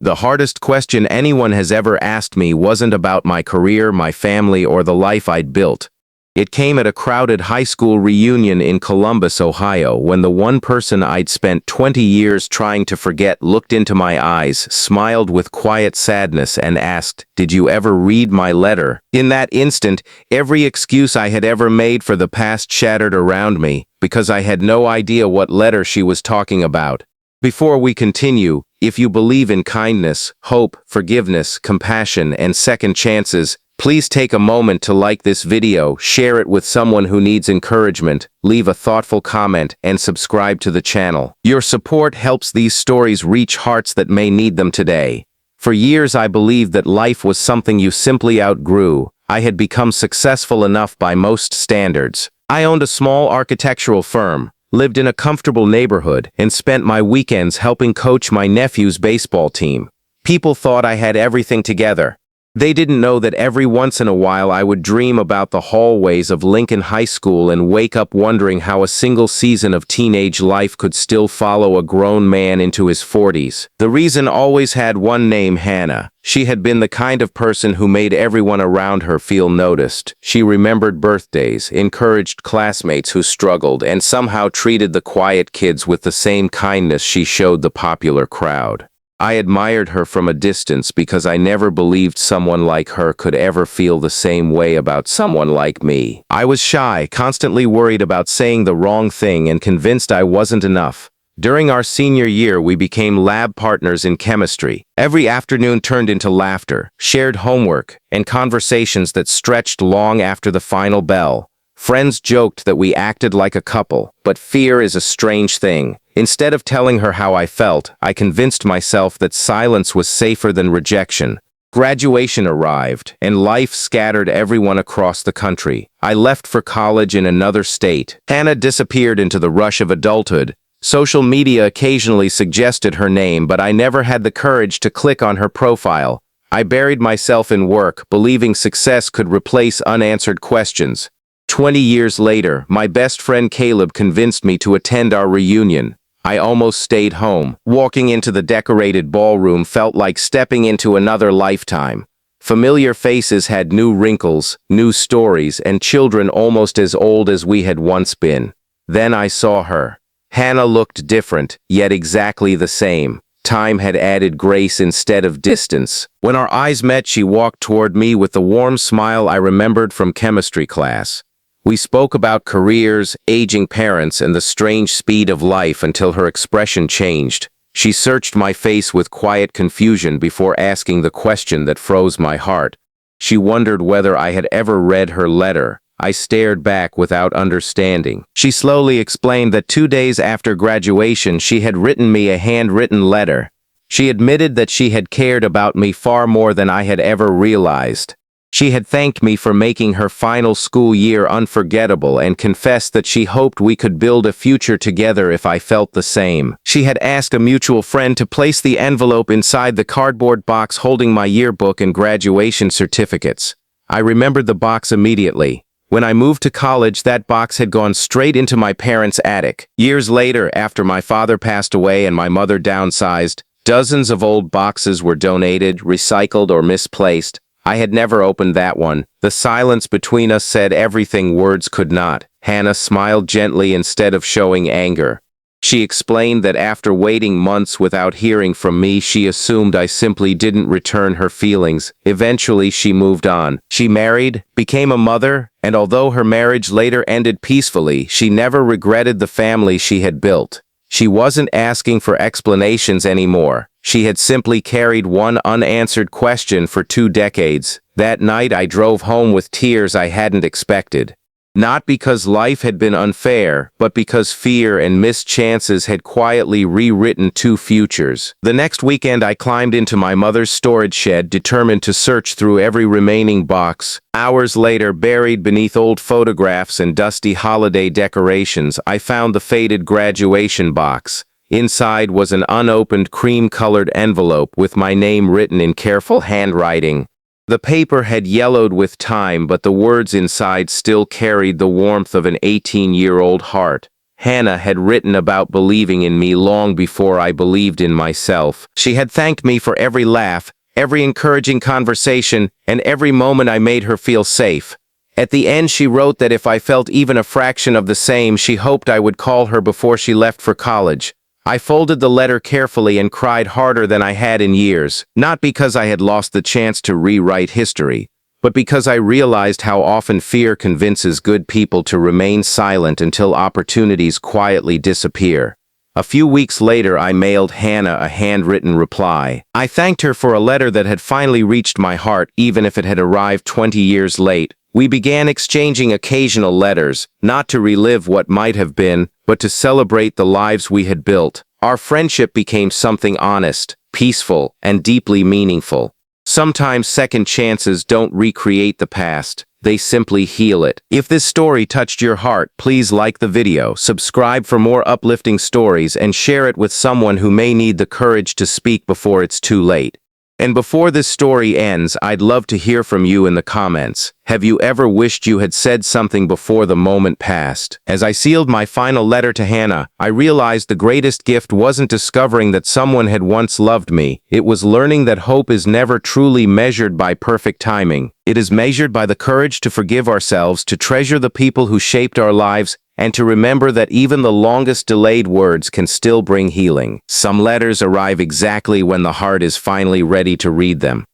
The hardest question anyone has ever asked me wasn't about my career, my family, or the life I'd built. It came at a crowded high school reunion in Columbus, Ohio, when the one person I'd spent 20 years trying to forget looked into my eyes, smiled with quiet sadness, and asked, "Did you ever read my letter?" In that instant, every excuse I had ever made for the past shattered around me, because I had no idea what letter she was talking about. Before we continue, if you believe in kindness, hope, forgiveness, compassion, and second chances, please take a moment to like this video, share it with someone who needs encouragement, leave a thoughtful comment, and subscribe to the channel. Your support helps these stories reach hearts that may need them today. For years I believed that life was something you simply outgrew. I had become successful enough by most standards. I owned a small architectural firm, lived in a comfortable neighborhood, and spent my weekends helping coach my nephew's baseball team. People thought I had everything together. They didn't know that every once in a while I would dream about the hallways of Lincoln High School and wake up wondering how a single season of teenage life could still follow a grown man into his 40s. The reason always had one name: Hannah. She had been the kind of person who made everyone around her feel noticed. She remembered birthdays, encouraged classmates who struggled, and somehow treated the quiet kids with the same kindness she showed the popular crowd. I admired her from a distance because I never believed someone like her could ever feel the same way about someone like me. I was shy, constantly worried about saying the wrong thing, and convinced I wasn't enough. During our senior year, we became lab partners in chemistry. Every afternoon turned into laughter, shared homework, and conversations that stretched long after the final bell. Friends joked that we acted like a couple, but fear is a strange thing. Instead of telling her how I felt, I convinced myself that silence was safer than rejection. Graduation arrived, and life scattered everyone across the country. I left for college in another state. Hannah disappeared into the rush of adulthood. Social media occasionally suggested her name, but I never had the courage to click on her profile. I buried myself in work, believing success could replace unanswered questions. 20 years later, my best friend Caleb convinced me to attend our reunion. I almost stayed home. Walking into the decorated ballroom felt like stepping into another lifetime. Familiar faces had new wrinkles, new stories, and children almost as old as we had once been. Then I saw her. Hannah looked different, yet exactly the same. Time had added grace instead of distance. When our eyes met, she walked toward me with the warm smile I remembered from chemistry class. We spoke about careers, aging parents, and the strange speed of life until her expression changed. She searched my face with quiet confusion before asking the question that froze my heart. She wondered whether I had ever read her letter. I stared back without understanding. She slowly explained that 2 days after graduation she had written me a handwritten letter. She admitted that she had cared about me far more than I had ever realized. She had thanked me for making her final school year unforgettable and confessed that she hoped we could build a future together if I felt the same. She had asked a mutual friend to place the envelope inside the cardboard box holding my yearbook and graduation certificates. I remembered the box immediately. When I moved to college, that box had gone straight into my parents' attic. Years later, after my father passed away and my mother downsized, dozens of old boxes were donated, recycled, or misplaced. I had never opened that one. The silence between us said everything words could not. Hannah smiled gently instead of showing anger. She explained that after waiting months without hearing from me, she assumed I simply didn't return her feelings. Eventually, she moved on. She married, became a mother, and although her marriage later ended peacefully, she never regretted the family she had built. She wasn't asking for explanations anymore. She had simply carried one unanswered question for 2 decades. That night I drove home with tears I hadn't expected. Not because life had been unfair, but because fear and missed chances had quietly rewritten 2 futures. The next weekend I climbed into my mother's storage shed, determined to search through every remaining box. Hours later, buried beneath old photographs and dusty holiday decorations, I found the faded graduation box. Inside was an unopened cream-colored envelope with my name written in careful handwriting. The paper had yellowed with time, but the words inside still carried the warmth of an 18-year-old heart. Hannah had written about believing in me long before I believed in myself. She had thanked me for every laugh, every encouraging conversation, and every moment I made her feel safe. At the end, she wrote that if I felt even a fraction of the same, she hoped I would call her before she left for college. I folded the letter carefully and cried harder than I had in years, not because I had lost the chance to rewrite history, but because I realized how often fear convinces good people to remain silent until opportunities quietly disappear. A few weeks later, I mailed Hannah a handwritten reply. I thanked her for a letter that had finally reached my heart, even if it had arrived 20 years late. We began exchanging occasional letters, not to relive what might have been, but to celebrate the lives we had built. Our friendship became something honest, peaceful, and deeply meaningful. Sometimes second chances don't recreate the past, they simply heal it. If this story touched your heart, please like the video, subscribe for more uplifting stories, and share it with someone who may need the courage to speak before it's too late. And before this story ends, I'd love to hear from you in the comments. Have you ever wished you had said something before the moment passed? As I sealed my final letter to Hannah, I realized the greatest gift wasn't discovering that someone had once loved me. It was learning that hope is never truly measured by perfect timing. It is measured by the courage to forgive ourselves, to treasure the people who shaped our lives, and to remember that even the longest delayed words can still bring healing. Some letters arrive exactly when the heart is finally ready to read them.